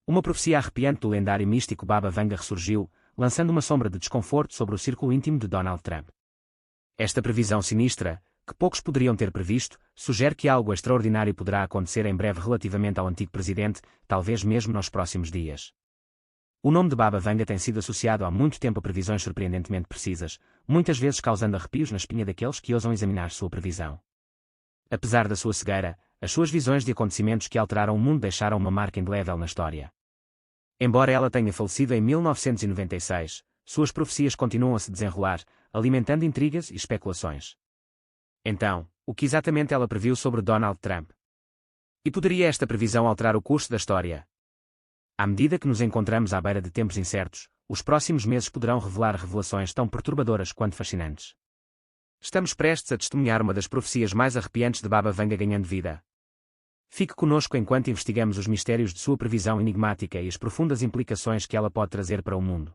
Uma profecia arrepiante do lendário místico Baba Vanga ressurgiu, lançando uma sombra de desconforto sobre o círculo íntimo de Donald Trump. Esta previsão sinistra, que poucos poderiam ter previsto, sugere que algo extraordinário poderá acontecer em breve relativamente ao antigo presidente, talvez mesmo nos próximos dias. O nome de Baba Vanga tem sido associado há muito tempo a previsões surpreendentemente precisas, muitas vezes causando arrepios na espinha daqueles que ousam examinar sua previsão. Apesar da sua cegueira, as suas visões de acontecimentos que alteraram o mundo deixaram uma marca indelével na história. Embora ela tenha falecido em 1996, suas profecias continuam a se desenrolar, alimentando intrigas e especulações. Então, o que exatamente ela previu sobre Donald Trump? E poderia esta previsão alterar o curso da história? À medida que nos encontramos à beira de tempos incertos, os próximos meses poderão revelar revelações tão perturbadoras quanto fascinantes. Estamos prestes a testemunhar uma das profecias mais arrepiantes de Baba Vanga ganhando vida. Fique conosco enquanto investigamos os mistérios de sua previsão enigmática e as profundas implicações que ela pode trazer para o mundo.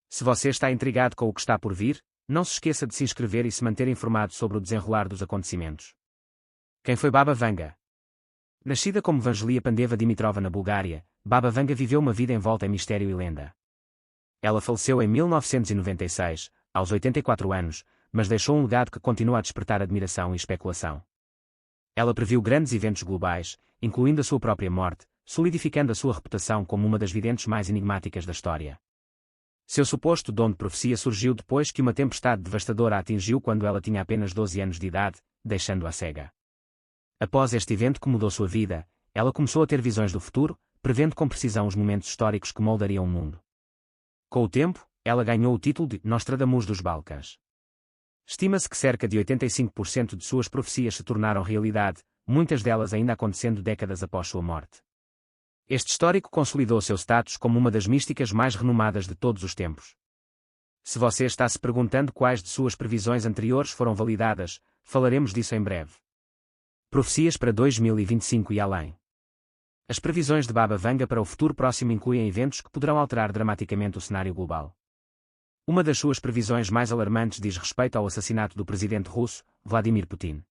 Se você está intrigado com o que está por vir, não se esqueça de se inscrever e se manter informado sobre o desenrolar dos acontecimentos. Quem foi Baba Vanga? Nascida como Vangelia Pandeva Dimitrova na Bulgária, Baba Vanga viveu uma vida envolta em mistério e lenda. Ela faleceu em 1996, aos 84 anos, mas deixou um legado que continua a despertar admiração e especulação. Ela previu grandes eventos globais, incluindo a sua própria morte, solidificando a sua reputação como uma das videntes mais enigmáticas da história. Seu suposto dom de profecia surgiu depois que uma tempestade devastadora a atingiu quando ela tinha apenas 12 anos de idade, deixando-a cega. Após este evento que mudou sua vida, ela começou a ter visões do futuro, prevendo com precisão os momentos históricos que moldariam o mundo. Com o tempo, ela ganhou o título de Nostradamus dos Balcãs. Estima-se que cerca de 85% de suas profecias se tornaram realidade, muitas delas ainda acontecendo décadas após sua morte. Este histórico consolidou seu status como uma das místicas mais renomadas de todos os tempos. Se você está se perguntando quais de suas previsões anteriores foram validadas, falaremos disso em breve. Profecias para 2025 e além. As previsões de Baba Vanga para o futuro próximo incluem eventos que poderão alterar dramaticamente o cenário global. Uma das suas previsões mais alarmantes diz respeito ao assassinato do presidente russo, Vladimir Putin.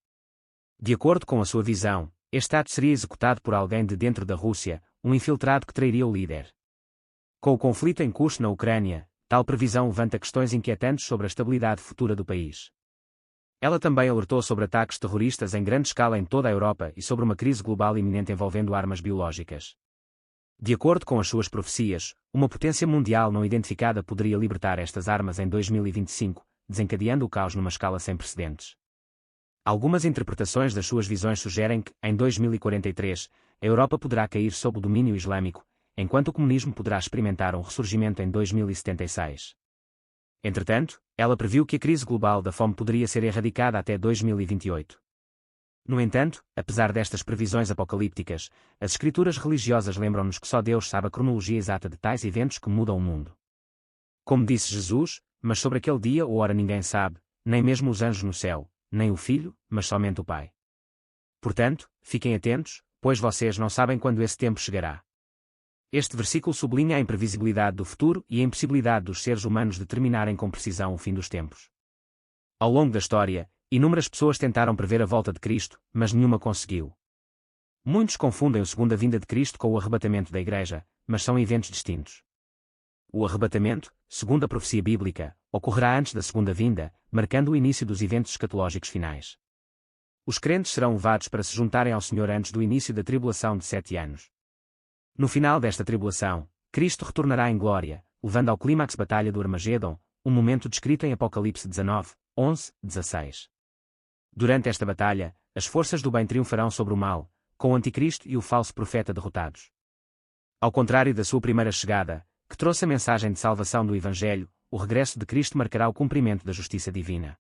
De acordo com a sua visão, este ato seria executado por alguém de dentro da Rússia, um infiltrado que trairia o líder. Com o conflito em curso na Ucrânia, tal previsão levanta questões inquietantes sobre a estabilidade futura do país. Ela também alertou sobre ataques terroristas em grande escala em toda a Europa e sobre uma crise global iminente envolvendo armas biológicas. De acordo com as suas profecias, uma potência mundial não identificada poderia libertar estas armas em 2025, desencadeando o caos numa escala sem precedentes. Algumas interpretações das suas visões sugerem que, em 2043, a Europa poderá cair sob o domínio islâmico, enquanto o comunismo poderá experimentar um ressurgimento em 2076. Entretanto, ela previu que a crise global da fome poderia ser erradicada até 2028. No entanto, apesar destas previsões apocalípticas, as escrituras religiosas lembram-nos que só Deus sabe a cronologia exata de tais eventos que mudam o mundo. Como disse Jesus, mas sobre aquele dia ou hora ninguém sabe, nem mesmo os anjos no céu, nem o Filho, mas somente o Pai. Portanto, fiquem atentos, pois vocês não sabem quando esse tempo chegará. Este versículo sublinha a imprevisibilidade do futuro e a impossibilidade dos seres humanos determinarem com precisão o fim dos tempos. Ao longo da história, inúmeras pessoas tentaram prever a volta de Cristo, mas nenhuma conseguiu. Muitos confundem a segunda vinda de Cristo com o arrebatamento da Igreja, mas são eventos distintos. O arrebatamento, segundo a profecia bíblica, ocorrerá antes da segunda vinda, marcando o início dos eventos escatológicos finais. Os crentes serão levados para se juntarem ao Senhor antes do início da tribulação de 7 anos. No final desta tribulação, Cristo retornará em glória, levando ao clímax batalha do Armagedon, um momento descrito em Apocalipse 19, 11, 16. Durante esta batalha, as forças do bem triunfarão sobre o mal, com o anticristo e o falso profeta derrotados. Ao contrário da sua primeira chegada, que trouxe a mensagem de salvação do Evangelho, o regresso de Cristo marcará o cumprimento da justiça divina.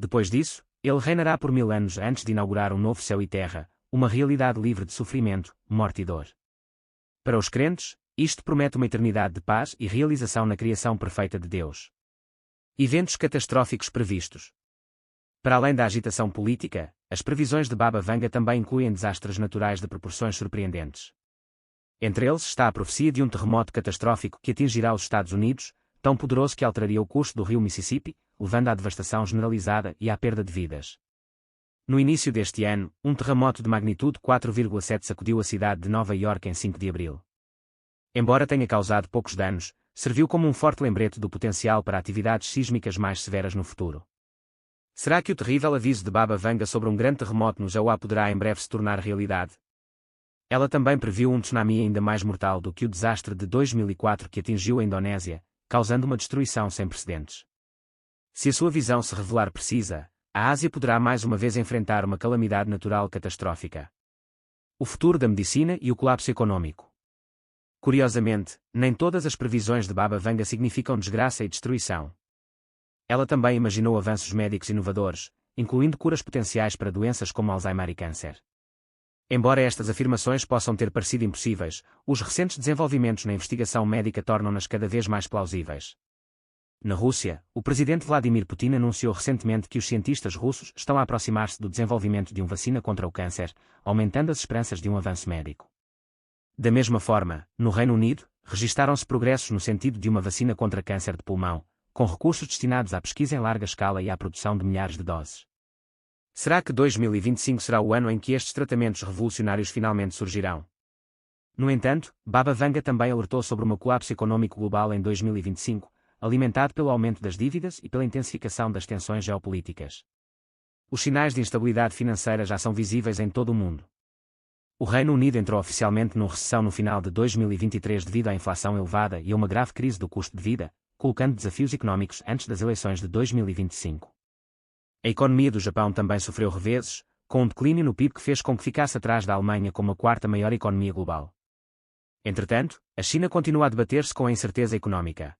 Depois disso, ele reinará por 1000 anos antes de inaugurar um novo céu e terra, uma realidade livre de sofrimento, morte e dor. Para os crentes, isto promete uma eternidade de paz e realização na criação perfeita de Deus. Eventos catastróficos previstos. Para além da agitação política, as previsões de Baba Vanga também incluem desastres naturais de proporções surpreendentes. Entre eles está a profecia de um terremoto catastrófico que atingirá os Estados Unidos, tão poderoso que alteraria o curso do rio Mississippi, levando à devastação generalizada e à perda de vidas. No início deste ano, um terremoto de magnitude 4,7 sacudiu a cidade de Nova Iorque em 5 de abril. Embora tenha causado poucos danos, serviu como um forte lembrete do potencial para atividades sísmicas mais severas no futuro. Será que o terrível aviso de Baba Vanga sobre um grande terremoto no Jauá poderá em breve se tornar realidade? Ela também previu um tsunami ainda mais mortal do que o desastre de 2004 que atingiu a Indonésia, causando uma destruição sem precedentes. Se a sua visão se revelar precisa, a Ásia poderá mais uma vez enfrentar uma calamidade natural catastrófica. O futuro da medicina e o colapso econômico. Curiosamente, nem todas as previsões de Baba Vanga significam desgraça e destruição. Ela também imaginou avanços médicos inovadores, incluindo curas potenciais para doenças como Alzheimer e câncer. Embora estas afirmações possam ter parecido impossíveis, os recentes desenvolvimentos na investigação médica tornam-nas cada vez mais plausíveis. Na Rússia, o presidente Vladimir Putin anunciou recentemente que os cientistas russos estão a aproximar-se do desenvolvimento de uma vacina contra o câncer, aumentando as esperanças de um avanço médico. Da mesma forma, no Reino Unido, registaram-se progressos no sentido de uma vacina contra câncer de pulmão, com recursos destinados à pesquisa em larga escala e à produção de milhares de doses. Será que 2025 será o ano em que estes tratamentos revolucionários finalmente surgirão? No entanto, Baba Vanga também alertou sobre um colapso econômico global em 2025, alimentado pelo aumento das dívidas e pela intensificação das tensões geopolíticas. Os sinais de instabilidade financeira já são visíveis em todo o mundo. O Reino Unido entrou oficialmente numa recessão no final de 2023 devido à inflação elevada e a uma grave crise do custo de vida, colocando desafios econômicos antes das eleições de 2025. A economia do Japão também sofreu reveses, com um declínio no PIB que fez com que ficasse atrás da Alemanha como a quarta maior economia global. Entretanto, a China continua a debater-se com a incerteza econômica.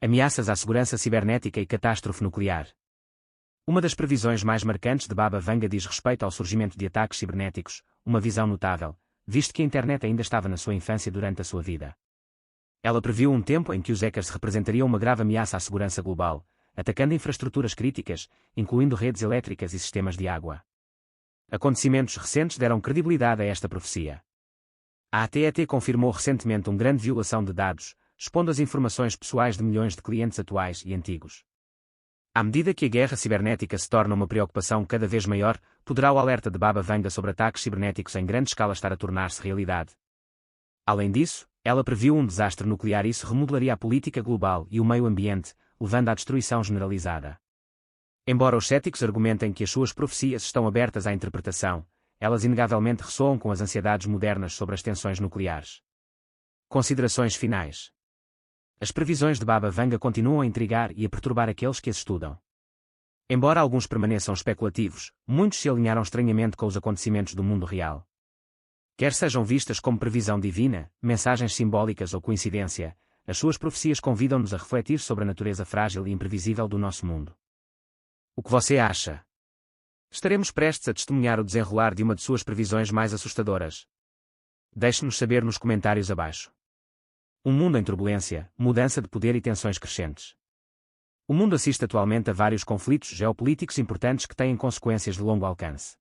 Ameaças à segurança cibernética e catástrofe nuclear. Uma das previsões mais marcantes de Baba Vanga diz respeito ao surgimento de ataques cibernéticos, uma visão notável, visto que a internet ainda estava na sua infância durante a sua vida. Ela previu um tempo em que os hackers representariam uma grave ameaça à segurança global, atacando infraestruturas críticas, incluindo redes elétricas e sistemas de água. Acontecimentos recentes deram credibilidade a esta profecia. A AT&T confirmou recentemente uma grande violação de dados, expondo as informações pessoais de milhões de clientes atuais e antigos. À medida que a guerra cibernética se torna uma preocupação cada vez maior, poderá o alerta de Baba Vanga sobre ataques cibernéticos em grande escala estar a tornar-se realidade. Além disso, ela previu um desastre nuclear e isso remodelaria a política global e o meio ambiente, levando à destruição generalizada. Embora os céticos argumentem que as suas profecias estão abertas à interpretação, elas inegavelmente ressoam com as ansiedades modernas sobre as tensões nucleares. Considerações finais. As previsões de Baba Vanga continuam a intrigar e a perturbar aqueles que as estudam. Embora alguns permaneçam especulativos, muitos se alinharam estranhamente com os acontecimentos do mundo real. Quer sejam vistas como previsão divina, mensagens simbólicas ou coincidência, as suas profecias convidam-nos a refletir sobre a natureza frágil e imprevisível do nosso mundo. O que você acha? Estaremos prestes a testemunhar o desenrolar de uma de suas previsões mais assustadoras? Deixe-nos saber nos comentários abaixo. Um mundo em turbulência, mudança de poder e tensões crescentes. O mundo assiste atualmente a vários conflitos geopolíticos importantes que têm consequências de longo alcance.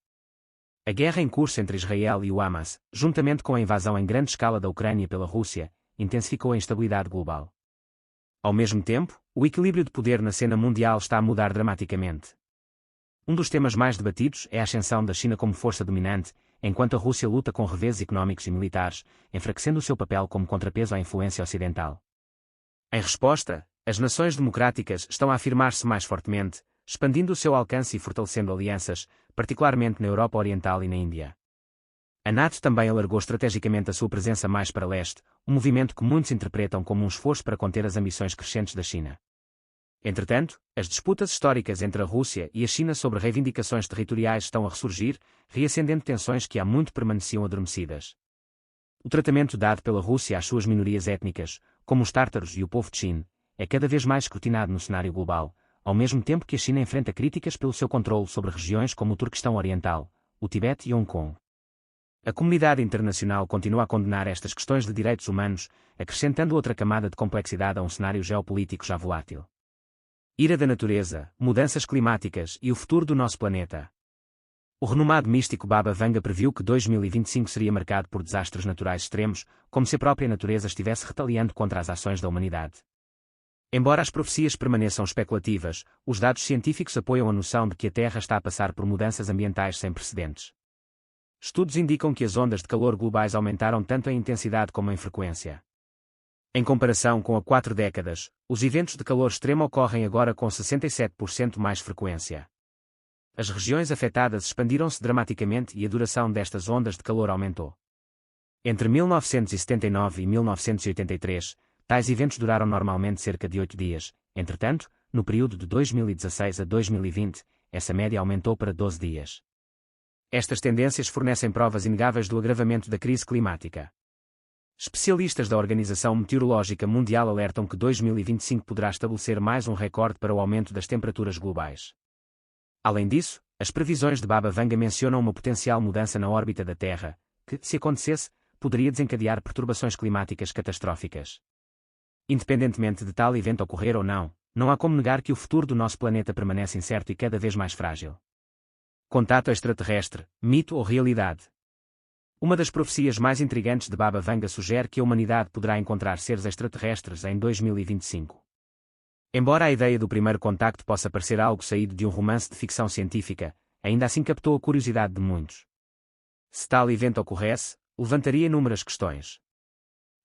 A guerra em curso entre Israel e o Hamas, juntamente com a invasão em grande escala da Ucrânia pela Rússia, intensificou a instabilidade global. Ao mesmo tempo, o equilíbrio de poder na cena mundial está a mudar dramaticamente. Um dos temas mais debatidos é a ascensão da China como força dominante, enquanto a Rússia luta com reveses económicos e militares, enfraquecendo o seu papel como contrapeso à influência ocidental. Em resposta, as nações democráticas estão a afirmar-se mais fortemente, expandindo o seu alcance e fortalecendo alianças, particularmente na Europa Oriental e na Índia. A NATO também alargou estrategicamente a sua presença mais para leste, um movimento que muitos interpretam como um esforço para conter as ambições crescentes da China. Entretanto, as disputas históricas entre a Rússia e a China sobre reivindicações territoriais estão a ressurgir, reacendendo tensões que há muito permaneciam adormecidas. O tratamento dado pela Rússia às suas minorias étnicas, como os tártaros e o povo Chin, é cada vez mais escrutinado no cenário global, ao mesmo tempo que a China enfrenta críticas pelo seu controle sobre regiões como o Turquestão Oriental, o Tibete e Hong Kong. A comunidade internacional continua a condenar estas questões de direitos humanos, acrescentando outra camada de complexidade a um cenário geopolítico já volátil. Ira da natureza, mudanças climáticas e o futuro do nosso planeta. O renomado místico Baba Vanga previu que 2025 seria marcado por desastres naturais extremos, como se a própria natureza estivesse retaliando contra as ações da humanidade. Embora as profecias permaneçam especulativas, os dados científicos apoiam a noção de que a Terra está a passar por mudanças ambientais sem precedentes. Estudos indicam que as ondas de calor globais aumentaram tanto em intensidade como em frequência. Em comparação com há 4 décadas, os eventos de calor extremo ocorrem agora com 67% mais frequência. As regiões afetadas expandiram-se dramaticamente e a duração destas ondas de calor aumentou. Entre 1979 e 1983, tais eventos duraram normalmente cerca de 8 dias, entretanto, no período de 2016 a 2020, essa média aumentou para 12 dias. Estas tendências fornecem provas inegáveis do agravamento da crise climática. Especialistas da Organização Meteorológica Mundial alertam que 2025 poderá estabelecer mais um recorde para o aumento das temperaturas globais. Além disso, as previsões de Baba Vanga mencionam uma potencial mudança na órbita da Terra, que, se acontecesse, poderia desencadear perturbações climáticas catastróficas. Independentemente de tal evento ocorrer ou não, não há como negar que o futuro do nosso planeta permanece incerto e cada vez mais frágil. Contato extraterrestre, mito ou realidade? Uma das profecias mais intrigantes de Baba Vanga sugere que a humanidade poderá encontrar seres extraterrestres em 2025. Embora a ideia do primeiro contacto possa parecer algo saído de um romance de ficção científica, ainda assim captou a curiosidade de muitos. Se tal evento ocorresse, levantaria inúmeras questões.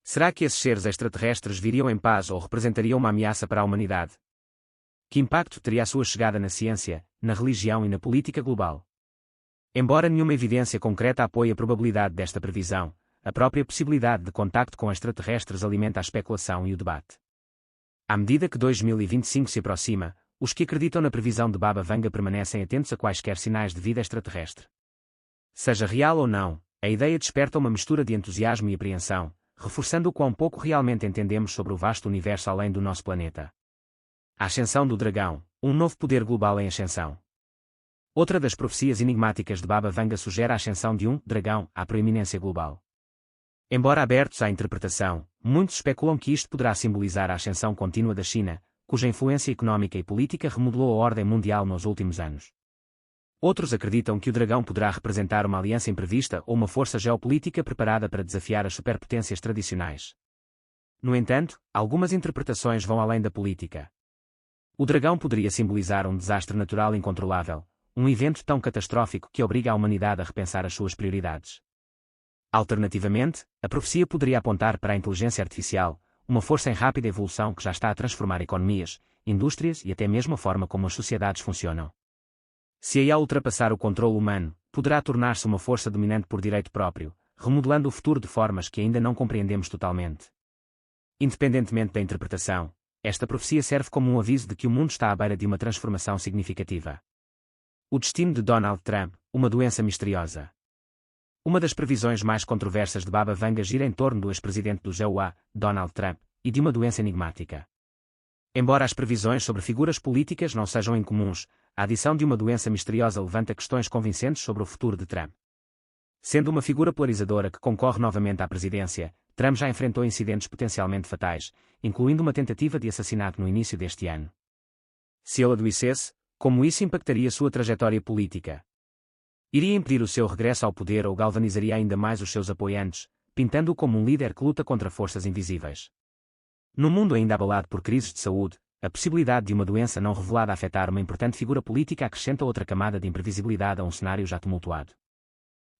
Será que esses seres extraterrestres viriam em paz ou representariam uma ameaça para a humanidade? Que impacto teria a sua chegada na ciência, na religião e na política global? Embora nenhuma evidência concreta apoie a probabilidade desta previsão, a própria possibilidade de contacto com extraterrestres alimenta a especulação e o debate. À medida que 2025 se aproxima, os que acreditam na previsão de Baba Vanga permanecem atentos a quaisquer sinais de vida extraterrestre. Seja real ou não, a ideia desperta uma mistura de entusiasmo e apreensão, reforçando o quão pouco realmente entendemos sobre o vasto universo além do nosso planeta. A ascensão do dragão, um novo poder global em ascensão. Outra das profecias enigmáticas de Baba Vanga sugere a ascensão de um dragão à proeminência global. Embora abertos à interpretação, muitos especulam que isto poderá simbolizar a ascensão contínua da China, cuja influência económica e política remodelou a ordem mundial nos últimos anos. Outros acreditam que o dragão poderá representar uma aliança imprevista ou uma força geopolítica preparada para desafiar as superpotências tradicionais. No entanto, algumas interpretações vão além da política. O dragão poderia simbolizar um desastre natural incontrolável, um evento tão catastrófico que obriga a humanidade a repensar as suas prioridades. Alternativamente, a profecia poderia apontar para a inteligência artificial, uma força em rápida evolução que já está a transformar economias, indústrias e até mesmo a forma como as sociedades funcionam. Se a IA ultrapassar o controle humano, poderá tornar-se uma força dominante por direito próprio, remodelando o futuro de formas que ainda não compreendemos totalmente. Independentemente da interpretação, esta profecia serve como um aviso de que o mundo está à beira de uma transformação significativa. O destino de Donald Trump, uma doença misteriosa. Uma das previsões mais controversas de Baba Vanga gira em torno do ex-presidente dos USA, Donald Trump, e de uma doença enigmática. Embora as previsões sobre figuras políticas não sejam incomuns, a adição de uma doença misteriosa levanta questões convincentes sobre o futuro de Trump. Sendo uma figura polarizadora que concorre novamente à presidência, Trump já enfrentou incidentes potencialmente fatais, incluindo uma tentativa de assassinato no início deste ano. Se ele adoecesse, como isso impactaria sua trajetória política? Iria impedir o seu regresso ao poder ou galvanizaria ainda mais os seus apoiantes, pintando-o como um líder que luta contra forças invisíveis? No mundo ainda abalado por crises de saúde, a possibilidade de uma doença não revelada afetar uma importante figura política acrescenta outra camada de imprevisibilidade a um cenário já tumultuado.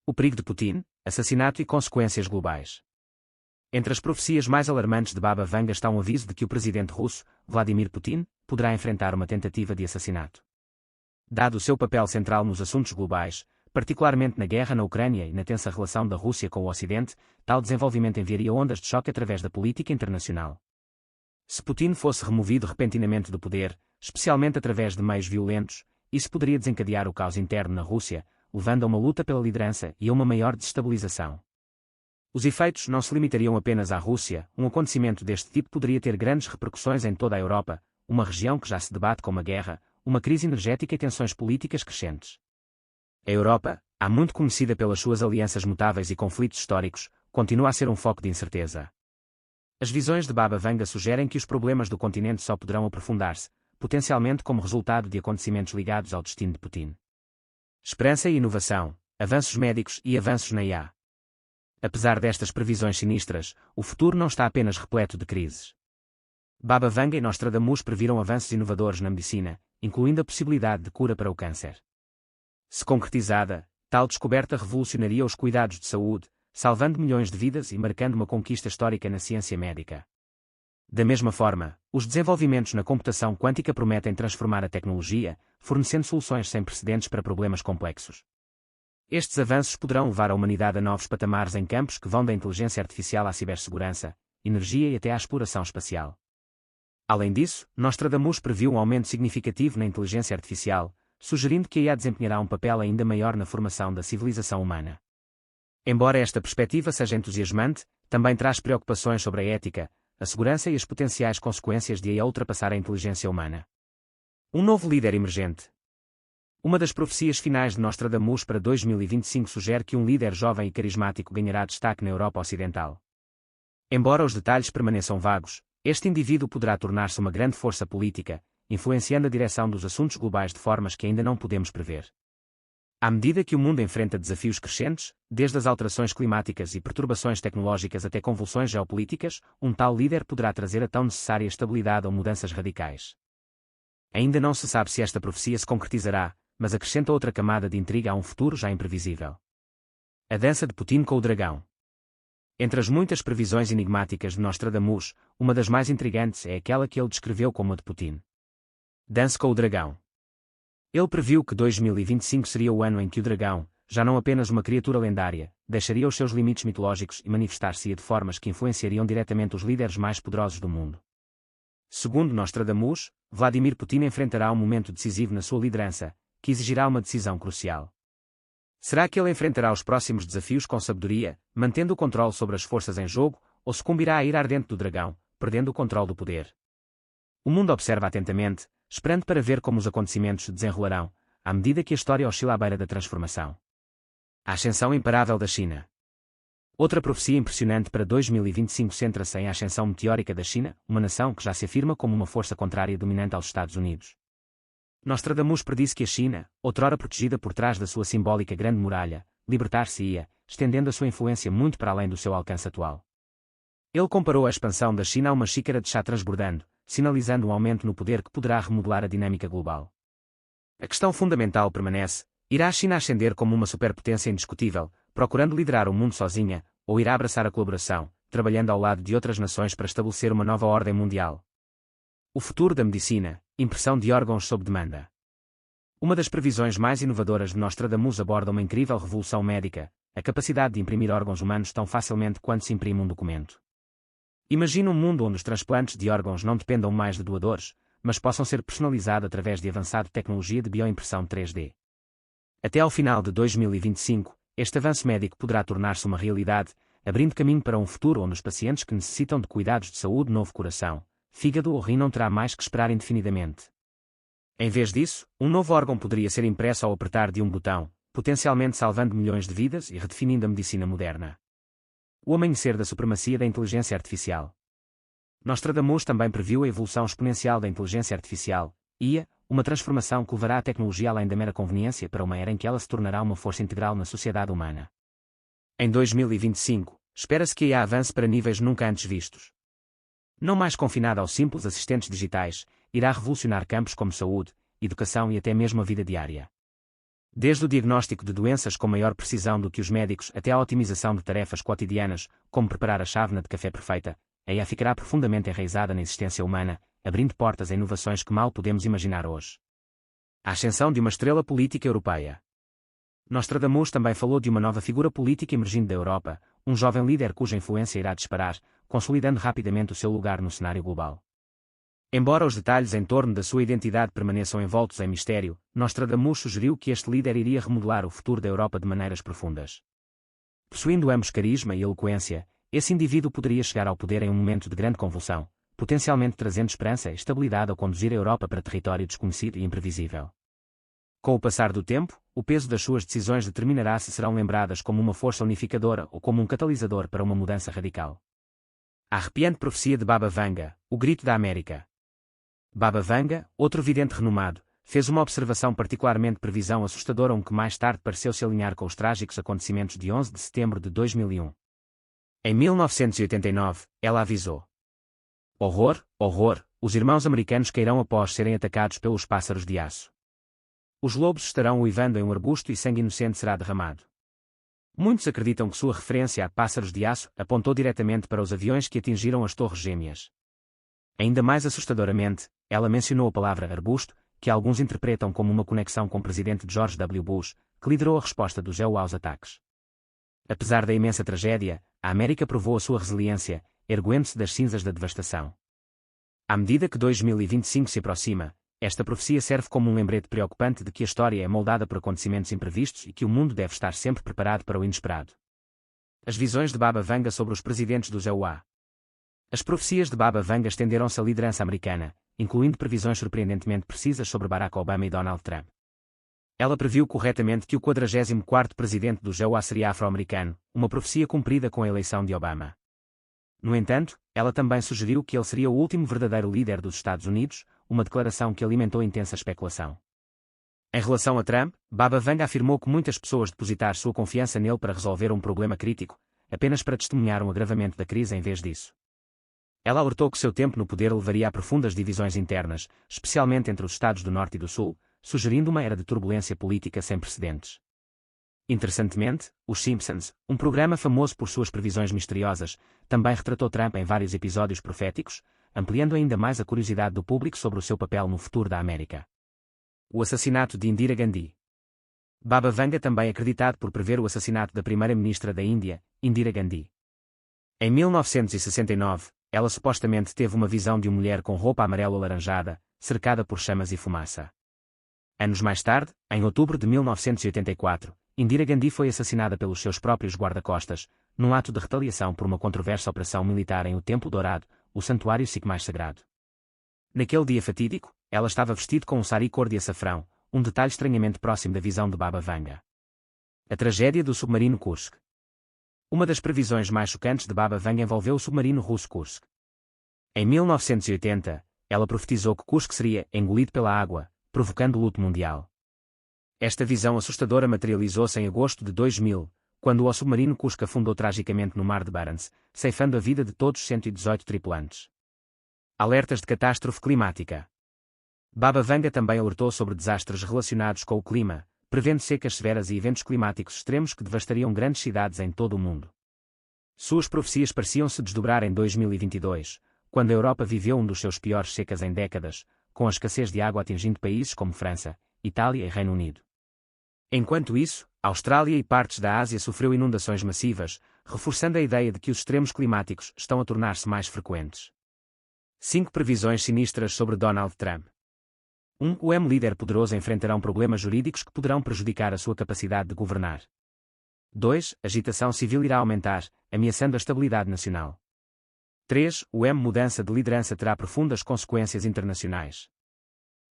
O perigo de Putin, assassinato e consequências globais. Entre as profecias mais alarmantes de Baba Vanga está um aviso de que o presidente russo, Vladimir Putin, poderá enfrentar uma tentativa de assassinato. Dado o seu papel central nos assuntos globais, particularmente na guerra na Ucrânia e na tensa relação da Rússia com o Ocidente, tal desenvolvimento enviaria ondas de choque através da política internacional. Se Putin fosse removido repentinamente do poder, especialmente através de meios violentos, isso poderia desencadear o caos interno na Rússia, levando a uma luta pela liderança e a uma maior desestabilização. Os efeitos não se limitariam apenas à Rússia, um acontecimento deste tipo poderia ter grandes repercussões em toda a Europa, uma região que já se debate com uma guerra, uma crise energética e tensões políticas crescentes. A Europa, há muito conhecida pelas suas alianças mutáveis e conflitos históricos, continua a ser um foco de incerteza. As visões de Baba Vanga sugerem que os problemas do continente só poderão aprofundar-se, potencialmente como resultado de acontecimentos ligados ao destino de Putin. Esperança e inovação, avanços médicos e avanços na IA. Apesar destas previsões sinistras, o futuro não está apenas repleto de crises. Baba Vanga e Nostradamus previram avanços inovadores na medicina, incluindo a possibilidade de cura para o câncer. Se concretizada, tal descoberta revolucionaria os cuidados de saúde, salvando milhões de vidas e marcando uma conquista histórica na ciência médica. Da mesma forma, os desenvolvimentos na computação quântica prometem transformar a tecnologia, fornecendo soluções sem precedentes para problemas complexos. Estes avanços poderão levar a humanidade a novos patamares em campos que vão da inteligência artificial à cibersegurança, energia e até à exploração espacial. Além disso, Nostradamus previu um aumento significativo na inteligência artificial, sugerindo que a IA desempenhará um papel ainda maior na formação da civilização humana. Embora esta perspectiva seja entusiasmante, também traz preocupações sobre a ética, a segurança e as potenciais consequências de a IA ultrapassar a inteligência humana. Um novo líder emergente. Uma das profecias finais de Nostradamus para 2025 sugere que um líder jovem e carismático ganhará destaque na Europa Ocidental. Embora os detalhes permaneçam vagos, este indivíduo poderá tornar-se uma grande força política, influenciando a direção dos assuntos globais de formas que ainda não podemos prever. À medida que o mundo enfrenta desafios crescentes, desde as alterações climáticas e perturbações tecnológicas até convulsões geopolíticas, um tal líder poderá trazer a tão necessária estabilidade ou mudanças radicais. Ainda não se sabe se esta profecia se concretizará, mas acrescenta outra camada de intriga a um futuro já imprevisível. A dança de Putin com o dragão. Entre as muitas previsões enigmáticas de Nostradamus, uma das mais intrigantes é aquela que ele descreveu como a de Putin. Dance com o dragão. Ele previu que 2025 seria o ano em que o dragão, já não apenas uma criatura lendária, deixaria os seus limites mitológicos e manifestar-se-ia de formas que influenciariam diretamente os líderes mais poderosos do mundo. Segundo Nostradamus, Vladimir Putin enfrentará um momento decisivo na sua liderança, que exigirá uma decisão crucial. Será que ele enfrentará os próximos desafios com sabedoria, mantendo o controle sobre as forças em jogo, ou sucumbirá à ira ardente do dragão, perdendo o controle do poder? O mundo observa atentamente, esperando para ver como os acontecimentos se desenrolarão, à medida que a história oscila à beira da transformação. A ascensão imparável da China. Outra profecia impressionante para 2025 centra-se em a ascensão meteórica da China, uma nação que já se afirma como uma força contrária dominante aos Estados Unidos. Nostradamus predisse que a China, outrora protegida por trás da sua simbólica Grande Muralha, libertar-se-ia, estendendo a sua influência muito para além do seu alcance atual. Ele comparou a expansão da China a uma xícara de chá transbordando, sinalizando um aumento no poder que poderá remodelar a dinâmica global. A questão fundamental permanece: irá a China ascender como uma superpotência indiscutível, procurando liderar o mundo sozinha, ou irá abraçar a colaboração, trabalhando ao lado de outras nações para estabelecer uma nova ordem mundial? O futuro da medicina, impressão de órgãos sob demanda. Uma das previsões mais inovadoras de Nostradamus aborda uma incrível revolução médica, a capacidade de imprimir órgãos humanos tão facilmente quanto se imprime um documento. Imagina um mundo onde os transplantes de órgãos não dependam mais de doadores, mas possam ser personalizados através de avançada tecnologia de bioimpressão 3D. Até ao final de 2025, este avanço médico poderá tornar-se uma realidade, abrindo caminho para um futuro onde os pacientes que necessitam de cuidados de saúde, novo coração, fígado ou rim não terá mais que esperar indefinidamente. Em vez disso, um novo órgão poderia ser impresso ao apertar de um botão, potencialmente salvando milhões de vidas e redefinindo a medicina moderna. O amanhecer da supremacia da inteligência artificial. Nostradamus também previu a evolução exponencial da inteligência artificial, IA, uma transformação que levará a tecnologia além da mera conveniência para uma era em que ela se tornará uma força integral na sociedade humana. Em 2025, espera-se que a IA avance para níveis nunca antes vistos. Não mais confinada aos simples assistentes digitais, irá revolucionar campos como saúde, educação e até mesmo a vida diária. Desde o diagnóstico de doenças com maior precisão do que os médicos até à otimização de tarefas cotidianas, como preparar a chávena de café perfeita, a IA ficará profundamente enraizada na existência humana, abrindo portas a inovações que mal podemos imaginar hoje. A ascensão de uma estrela política europeia. Nostradamus também falou de uma nova figura política emergindo da Europa, um jovem líder cuja influência irá disparar, consolidando rapidamente o seu lugar no cenário global. Embora os detalhes em torno da sua identidade permaneçam envoltos em mistério, Nostradamus sugeriu que este líder iria remodelar o futuro da Europa de maneiras profundas. Possuindo ambos carisma e eloquência, esse indivíduo poderia chegar ao poder em um momento de grande convulsão, potencialmente trazendo esperança e estabilidade ao conduzir a Europa para território desconhecido e imprevisível. Com o passar do tempo, o peso das suas decisões determinará se serão lembradas como uma força unificadora ou como um catalisador para uma mudança radical. A arrepiante profecia de Baba Vanga, o grito da América. Baba Vanga, outro vidente renomado, fez uma observação particularmente previsão assustadora que mais tarde pareceu se alinhar com os trágicos acontecimentos de 11 de setembro de 2001. Em 1989, ela avisou: horror, horror, os irmãos americanos cairão após serem atacados pelos pássaros de aço. Os lobos estarão uivando em um arbusto e sangue inocente será derramado. Muitos acreditam que sua referência a pássaros de aço apontou diretamente para os aviões que atingiram as Torres Gêmeas. Ainda mais assustadoramente, ela mencionou a palavra arbusto, que alguns interpretam como uma conexão com o presidente George W. Bush, que liderou a resposta do GEO aos ataques. Apesar da imensa tragédia, a América provou a sua resiliência, erguendo-se das cinzas da devastação. À medida que 2025 se aproxima, esta profecia serve como um lembrete preocupante de que a história é moldada por acontecimentos imprevistos e que o mundo deve estar sempre preparado para o inesperado. As visões de Baba Vanga sobre os presidentes do GEUA. As profecias de Baba Vanga estenderam-se à liderança americana, incluindo previsões surpreendentemente precisas sobre Barack Obama e Donald Trump. Ela previu corretamente que o 44º presidente do GEUA seria afro-americano, uma profecia cumprida com a eleição de Obama. No entanto, ela também sugeriu que ele seria o último verdadeiro líder dos Estados Unidos, uma declaração que alimentou intensa especulação. Em relação a Trump, Baba Vanga afirmou que muitas pessoas depositaram sua confiança nele para resolver um problema crítico, apenas para testemunhar um agravamento da crise em vez disso. Ela alertou que seu tempo no poder levaria a profundas divisões internas, especialmente entre os Estados do Norte e do Sul, sugerindo uma era de turbulência política sem precedentes. Interessantemente, Os Simpsons, um programa famoso por suas previsões misteriosas, também retratou Trump em vários episódios proféticos, ampliando ainda mais a curiosidade do público sobre o seu papel no futuro da América. O assassinato de Indira Gandhi. Baba Vanga também é acreditado por prever o assassinato da primeira-ministra da Índia, Indira Gandhi. Em 1969, ela supostamente teve uma visão de uma mulher com roupa amarelo-alaranjada, cercada por chamas e fumaça. Anos mais tarde, em outubro de 1984, Indira Gandhi foi assassinada pelos seus próprios guarda-costas, num ato de retaliação por uma controversa operação militar em o Templo Dourado, o santuário sikh mais sagrado. Naquele dia fatídico, ela estava vestida com um sari cor de açafrão, um detalhe estranhamente próximo da visão de Baba Vanga. A tragédia do submarino Kursk. Uma das previsões mais chocantes de Baba Vanga envolveu o submarino russo Kursk. Em 1980, ela profetizou que Kursk seria engolido pela água, provocando luto mundial. Esta visão assustadora materializou-se em agosto de 2000, quando o submarino Kursk afundou tragicamente no mar de Barents, ceifando a vida de todos os 118 tripulantes. Alertas de catástrofe climática. Baba Vanga também alertou sobre desastres relacionados com o clima, prevendo secas severas e eventos climáticos extremos que devastariam grandes cidades em todo o mundo. Suas profecias pareciam se desdobrar em 2022, quando a Europa viveu um dos seus piores secas em décadas, com a escassez de água atingindo países como França, Itália e Reino Unido. Enquanto isso, a Austrália e partes da Ásia sofreu inundações massivas, reforçando a ideia de que os extremos climáticos estão a tornar-se mais frequentes. 5 previsões sinistras sobre Donald Trump. 1. O líder poderoso enfrentará problemas jurídicos que poderão prejudicar a sua capacidade de governar. 2. A agitação civil irá aumentar, ameaçando a estabilidade nacional. 3. O mudança de liderança terá profundas consequências internacionais.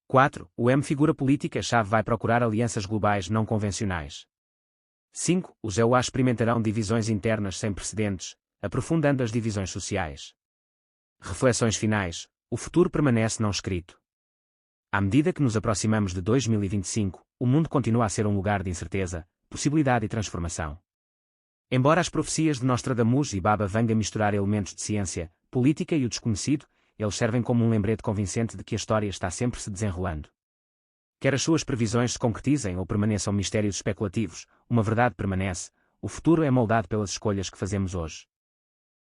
4. O figura política-chave vai procurar alianças globais não convencionais. 5. Os EUA experimentarão divisões internas sem precedentes, aprofundando as divisões sociais. Reflexões finais. O futuro permanece não escrito. À medida que nos aproximamos de 2025, o mundo continua a ser um lugar de incerteza, possibilidade e transformação. Embora as profecias de Nostradamus e Baba Vanga misturar elementos de ciência, política e o desconhecido, eles servem como um lembrete convincente de que a história está sempre se desenrolando. Quer as suas previsões se concretizem ou permaneçam mistérios especulativos, uma verdade permanece: o futuro é moldado pelas escolhas que fazemos hoje.